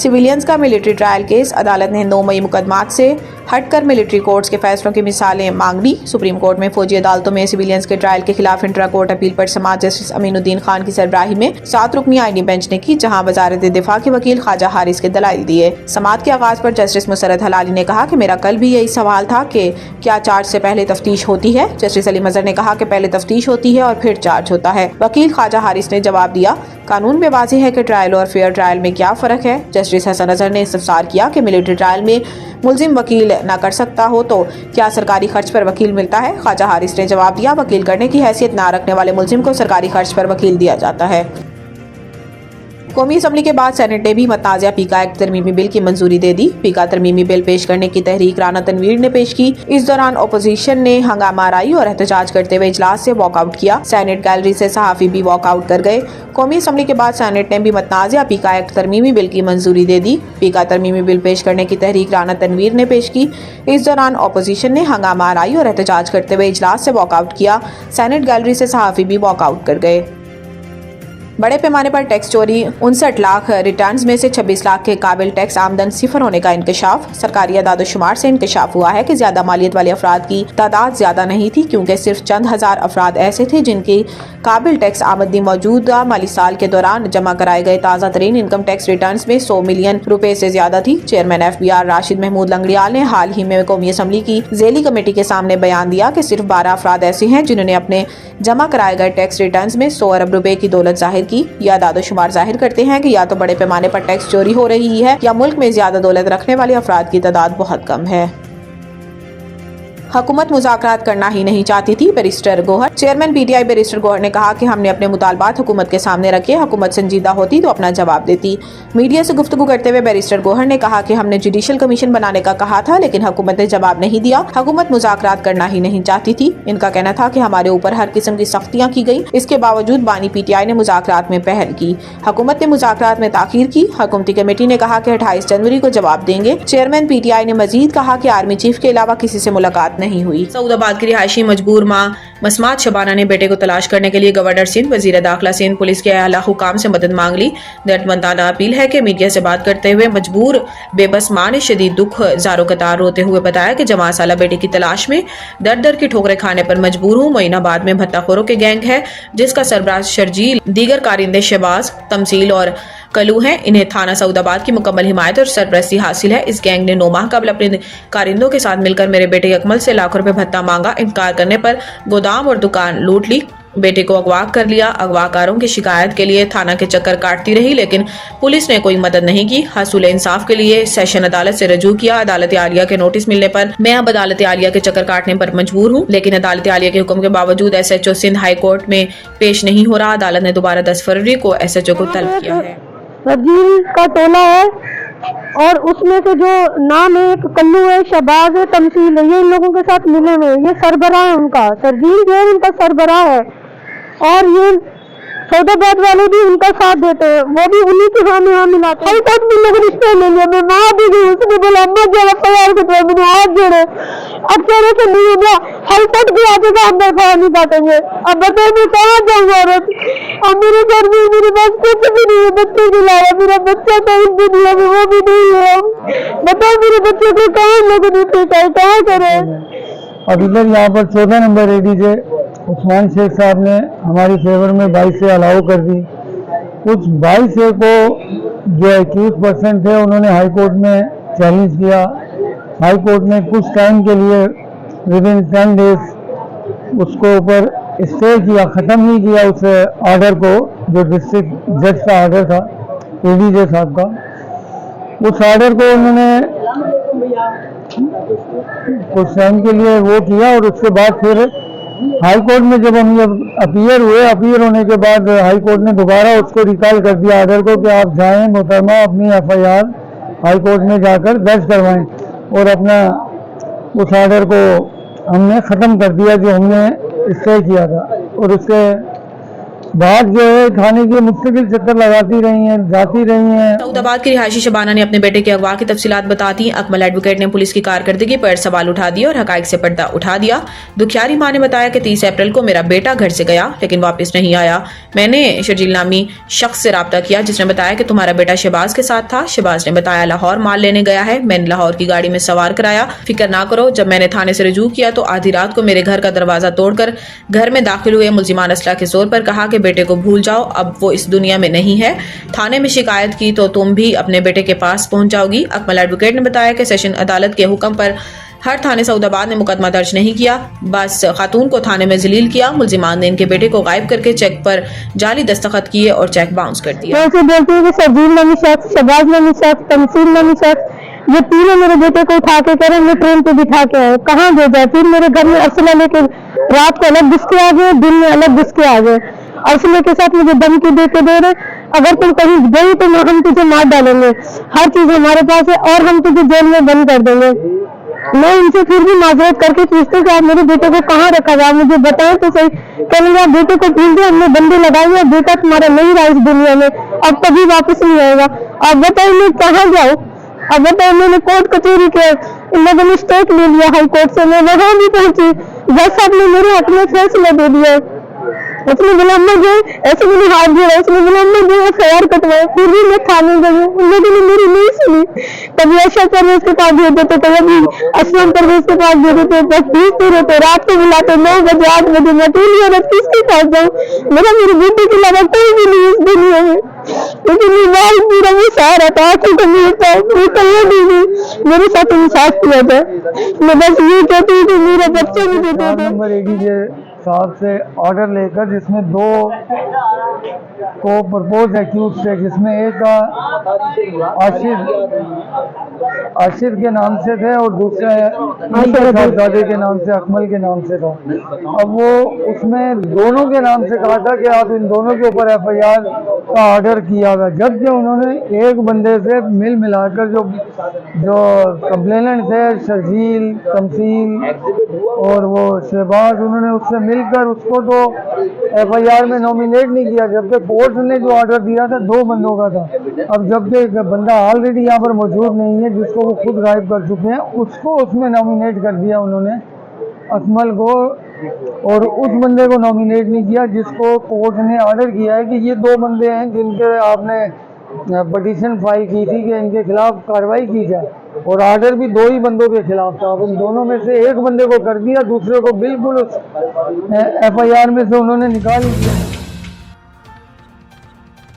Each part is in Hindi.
सिविलियंस का मिलिट्री ट्रायल केस, अदालत ने 9 मई मुकदमात से हटकर मिलिट्री कोर्ट्स के फैसलों की मिसालें मांग ली। सुप्रीम कोर्ट में फौजी अदालतों में सिविलियंस के ट्रायल के खिलाफ इंट्रा कोर्ट अपील पर समाअत जस्टिस अमीनुद्दीन खान की सरबराही में 7 रुकनी आईनी बेंच ने की, जहां वजारत दिफा के वकील ख्वाजा हारिस के दलाइल दिए। समाअत के आगाज पर जस्टिस मुसरत हलाली ने कहा कि मेरा कल भी यही सवाल था कि क्या चार्ज से पहले तफ्तीश होती है। जस्टिस अली मजहर ने कहा कि पहले तफ्तीश होती है और फिर चार्ज होता है। वकील ख्वाजा हारिस ने जवाब दिया, कानून में वाज़ेह है कि ट्रायल और फेयर ट्रायल में क्या फ़र्क है। जस्टिस हसन अजहर ने इस्तफसार किया कि मिलिट्री ट्रायल में मुलजिम वकील न कर सकता हो तो क्या सरकारी खर्च पर वकील मिलता है। ख्वाजा हारिस ने जवाब दिया, वकील करने की हैसियत न रखने वाले मुलजिम को सरकारी खर्च पर वकील दिया जाता है। कौमी असम्बली के बाद सेनेट ने भी मतनाज़ा पीका एक्ट तरमीमी बिल की मंजूरी दे दी। पीका तरमीमी बिल पेश करने की तहरीक राना तनवीर ने पेश की। इस दौरान अपोजिशन ने हंगामा आराई और एहतजाज करते हुए इजलास से वॉकआउट किया। सेनेट गैलरी से सहाफ़ी भी वॉकआउट कर गए। कौमी असम्बली के बाद सेनेट ने भी मतनाज़ा पीका एक्ट तरमीमी बिल की मंजूरी दे दी। पीका तरमीमी बिल पेश करने की तहरीक राना तनवीर ने पेश की। इस दौरान अपोजिशन ने हंगामा आराई और एहतजाज करते हुए इजलास से वॉकआउट किया। सेनेट गैलरी से सहाफ़ी भी वॉकआउट कर गए। बड़े पैमाने पर टैक्स चोरी, 59 लाख रिटर्न्स में से 26 लाख के काबिल टैक्स आमदन सिफर होने का इंकशाफ। सरकारी अदाद-ओ-शुमार से इंकशाफ हुआ है कि ज्यादा मालियत वाले अफराद की तादाद ज्यादा नहीं थी, क्योंकि सिर्फ चंद हजार अफराद ऐसे थे जिनकी काबिल टैक्स आमदनी मौजूदा माली साल के दौरान जमा कराए गए ताज़ा तरीन इनकम टैक्स रिटर्न्स में 100 मिलियन रुपए से ज्यादा थी। चेयरमैन FBR राशिद महमूद लंगड़ियाल ने हाल ही में कौमी असम्बली की ज़ेली कमेटी के सामने बयान दिया कि सिर्फ 12 अफराद ऐसे हैं जिन्होंने अपने जमा कराए गए टैक्स रिटर्न्स में 100 अरब रुपए की दौलत जाहिर की। यह अदाद-ओ-शुमार जाहिर करते हैं कि या तो बड़े पैमाने पर टैक्स चोरी हो रही है या मुल्क में ज्यादा दौलत रखने वाले अफराद की तादाद बहुत कम है। हुकूमत मुज़ाकरात करना ही नहीं चाहती थी, barrister Gohar. Chairman PTI barrister Gohar ने कहा कि हमने अपने मुतालबात हुकूमत के सामने रखे, हुकूमत संजीदा होती तो अपना जवाब देती। मीडिया से गुफ्तगू करते हुए बैरिस्टर गोहर ने कहा कि हमने जुडिशल कमीशन बनाने का कहा था, लेकिन हुकूमत ने जवाब नहीं दिया। हुकूमत मुज़ाकरात करना ही नहीं चाहती थी। इनका कहना था कि हमारे ऊपर हर किस्म की सख्तियाँ की गई, इसके बावजूद बानी PTI ने मुज़ाकरात में पहल की। हुकूमत ने मुज़ाकरात में ताखीर की। हुकूमती कमेटी ने कहा कि 28 जनवरी को जवाब देंगे। चेयरमैन PTI ने मजीद कहा कि आर्मी चीफ के अलावा किसी से मुलाकात नहीं हुई। सऊदाबाद की रिहायशी मजबूर मां मसमात शबाना ने बेटे को तलाश करने के लिए गवर्नर सिंध, वजीर दाखिला सिंध, पुलिस के आला हुकाम से मदद मांग ली। दर्दमंदाना अपील है कि मीडिया से बात करते हुए मजबूर बेबस मां ने शदीद दुख ज़ारो कतार रोते हुए बताया कि जमा साला बेटे की तलाश में दर दर की ठोकरें खाने पर मजबूर हूँ। मोइनाबाद में भत्ताखोरों के गैंग है जिसका सरबराह शर्जील, दीगर कारिंदे शहबाज, तमसील और कलू हैं। इन्हें थाना सऊदाबाद की मुकम्मल हिमायत और सरपरस्ती हासिल है। इस गैंग ने 9 माह कबल अपने कारिंदों के साथ मिलकर मेरे बेटे अकमल से लाखों रुपए भत्ता मांगा। इनकार करने पर गोदाम और दुकान लूट ली। बेटे को अगवा कर लिया। अगवाकारों की शिकायत के लिए थाना के चक्कर काटती रही, लेकिन पुलिस ने कोई मदद नहीं की। हसूल इंसाफ के लिए सेशन अदालत से रजू किया। अदालत आलिया के नोटिस मिलने पर मैं अब अदालत आलिया के चक्कर काटने पर मजबूर हूँ, लेकिन अदालत आलिया के हुक्म के बावजूद SHO सिंध हाई कोर्ट में पेश नहीं हो रहा। अदालत ने दोबारा 10 फरवरी को SHO को तलब किया है। रजील का टोला है और उसमें से जो नाम है कल्लू है, शहबाज है, तमसील है, ये इन लोगों के साथ मिले हुए। ये सरबराह है उनका, सरजील जो है उनका सरबराह है और ये सऊदाबाद वाले भी उनका साथ देते हैं, वो भी उन्हीं के सामने यहाँ मिलाते हैं। तक भी लोग रिश्ते ले लिया। मैं वहाँ भी गई, उसने बोला अम्मा जरा तैयार कर दो, मैंने हाथ जोड़े। अब कह रहे थे नहीं होगा, हल तक भी आगे का अंदर खा नहीं काटेंगे। अब बताए मैं कहाँ जाऊँ औरत, अब मेरे घर में मेरे पास कुछ भी नहीं है, बच्चे के अलावा। मेरा बच्चा तो इस दुनिया में वो भी नहीं है। बताओ मेरे बच्चे को कहाँ लोग देते, कहाँ करे। अब इधर यहाँ पर 14 नंबर AD से उस्मान शेख साहब ने हमारी फेवर में 22 से अलाउ कर दी। कुछ 22 को जो एक्यूज पर्सन थे उन्होंने हाई कोर्ट में चैलेंज किया। हाई कोर्ट ने कुछ टाइम के लिए विदिन 10 डेज उसको ऊपर स्टे किया, ख़त्म नहीं किया उस ऑर्डर को, जो डिस्ट्रिक्ट जज का ऑर्डर था ADJ साहब का। उस ऑर्डर को उन्होंने कुछ टाइम के लिए वो किया और उसके बाद फिर हाई कोर्ट में जब हम अपीयर हुए, अपीयर होने के बाद हाई कोर्ट ने दोबारा उसको रिकॉल कर दिया ऑर्डर को कि आप जाएं मोहतरमा अपनी FIR हाई कोर्ट में जाकर दर्ज करवाएं, और अपना उस ऑर्डर को हमने ख़त्म कर दिया जो हमने स्टे किया था। और उसके बात जो है थाने की मुस्तकिल चक्कर लगाती रही हैं, जाती रही हैं। सऊदाबाद की रिहायशी शबाना ने अपने बेटे के अगवा की तफसीलात बताती। अकमल एडवोकेट ने पुलिस की कारकर्दगी पर सवाल उठा दिया और हकाइक से पर्दा उठा दिया। दुखियारी मां ने बताया कि 30 अप्रैल को मेरा बेटा घर से गया लेकिन वापस नहीं आया। मैंने शर्जील नामी शख्स से राब्ता किया जिसने बताया कि तुम्हारा बेटा शहबाज के साथ था। शहबाज ने बताया लाहौर माल लेने गया है, मैंने लाहौर की गाड़ी में सवार कराया। फिक्र ना करो। जब मैंने थाने से रुजू किया तो आधी रात को मेरे घर का दरवाजा तोड़कर घर में दाखिल हुए मुल्जिमान असला के जोर पर कहा कि बेटे को भूल जाओ, अब वो इस दुनिया में नहीं है। थाने में शिकायत की तो तुम भी अपने बेटे के पास पहुंच जाओगी। अकमल एडवोकेट ने बताया कि सेशन अदालत के हुक्म पर हर थाने सऊदाबाद ने मुकदमा दर्ज नहीं किया, बस खातून को थाने में जलील किया। मुल्जिमान ने इनके बेटे को गायब करके चेक पर जाली दस्तखत किए और चेक बाउंस कर दिया। मैं बोलती हूँ कि शर्जील नामी शख्स, शहबाज नामी शख्स, तमसील नामी शख्स, ये तीनों मेरे बेटे को उठा के करें मैं ट्रेन पे बिठा के आए, कहाँ भेजा। फिर मेरे घर में अरसला लेके रात को अलग घुसके आ गए, दिन में अलग घुसके आ गए। अरसले के साथ मुझे धमकी देते दे रहे, अगर तुम कहीं गई तो हम तुझे मार डालेंगे, हर चीज हमारे पास है और हम तुझे जेल में बंद कर देंगे। मैं इनसे फिर भी माजरत करके पूछते हूँ कि आप मेरे बेटे को कहाँ रखा हुआ, मुझे बताएं तो सही। कहेंगे आप बेटे को भूल गए, हमने बंदे लगाए हुए, बेटा तुम्हारा नहीं रहा इस दुनिया में, अब कभी वापस नहीं आएगा। अब बताइए मैं कहाँ जाऊँ। अब बताइए मैंने कोर्ट कचहरी के इन लोगों ने स्टेट ले लिया हाई कोर्ट से, मैं वहां भी पहुंची, जज साहब ने मेरे हक में फैसला दे दिया। उसने बोला अम्मा जो ऐसे मैंने हाथ दिया, उसने बोला अम्मा जो FIR कटवाए, फिर भी मैं थाने गई। उन लोगों ने मेरी नहीं सुनी। कभी आशा परवेज के पास भेज देते, कभी असलम परवेज के पास भेज देते, बस भेजते रहते, रात को बुलाते 9 बजे 8 बजे। मैं अकेली औरत किसके पास जाऊँ, मेरे बेटे के अलावा कोई भी नहीं इस दुनिया में। लेकिन ये पूरा वो सहारा था, आंखों का मेरे मेरे साथ इंसाफ किया जाए। मैं बस ये कहती हूँ कि मेरे बच्चे भी देते थे। नंबर ADJ साहब से ऑर्डर लेकर जिसमें 2 को प्रपोज एक्यूज थे, जिसमें एक आशिर के नाम से थे और दूसरा साहबजादे के नाम से, अकमल के नाम से था। अब वो उसमें दोनों के नाम से कहा था कि आप इन दोनों के ऊपर FIR का ऑर्डर किया हुआ, जबकि उन्होंने एक बंदे से मिल मिलाकर जो कंप्लेनेंट थे शर्जील, तमसील और वो शहबाज, उन्होंने उससे मिलकर उसको तो FIR में नॉमिनेट नहीं किया, जबकि कोर्ट ने जो ऑर्डर दिया था 2 बंदों का था। अब जबकि बंदा ऑलरेडी यहाँ पर मौजूद नहीं है जिसको वो खुद गायब कर चुके हैं, उसको उसमें नॉमिनेट कर दिया उन्होंने, अकमल को, और उस बंदे को नॉमिनेट नहीं किया जिसको कोर्ट ने ऑर्डर किया है कि ये 2 बंदे हैं जिनके आपने पटिशन फाइल की थी कि इनके खिलाफ कार्रवाई की जाए, और ऑर्डर भी 2 ही बंदों के खिलाफ था। अब उन दोनों में से एक बंदे को कर दिया, दूसरे को बिल्कुल FIR में से उन्होंने निकाल दिया।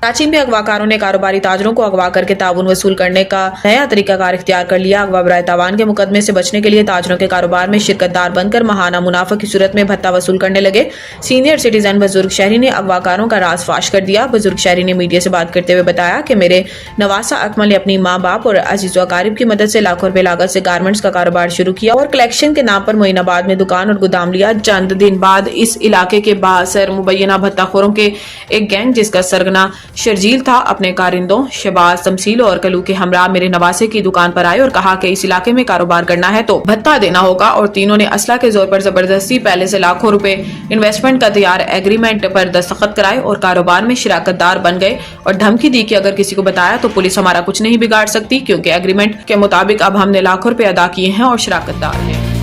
कराची में अगवाकारों ने कारोबारी ताजरों को अगवा करके ताउन वसूल करने का नया तरीकाकार इख्तियार कर लिया। अगवा बराए तावान के मुकदमे से बचने के लिए ताजरों के कारोबार में शिरकतदार बनकर महाना मुनाफा की सूरत में भत्ता वसूल करने लगे। सीनियर सिटीजन बुजुर्ग शहरी ने अगवाकारों का राज फाश कर दिया। बुजुर्ग शहरी ने मीडिया से बात करते हुए बताया कि मेरे नवासा अकमल ने अपनी माँ बाप और अजीज अकारिब की मदद से लाखों रुपए लागत से गारमेंट्स का कारोबार शुरू किया और कलेक्शन के नाम पर मोइनाबाद में दुकान और गोदाम लिया। चंद दिन बाद इस इलाके के बासर मुबैना भत्ताखोरों के एक गैंग जिसका सरगना शर्जील था अपने कारिंदों शहबाज, तमसील और कलू के हमरा मेरे नवासे की दुकान पर आए और कहा कि इस इलाके में कारोबार करना है तो भत्ता देना होगा, और तीनों ने असला के जोर पर जबरदस्ती पहले से लाखों रुपए इन्वेस्टमेंट का तैयार एग्रीमेंट पर दस्तखत कराए और कारोबार में शिराकतदार बन गए और धमकी दी कि अगर किसी को बताया तो पुलिस हमारा कुछ नहीं बिगाड़ सकती, क्योंकि एग्रीमेंट के मुताबिक अब हमने लाखों रुपए अदा किए हैं और शिराकतदार हैं।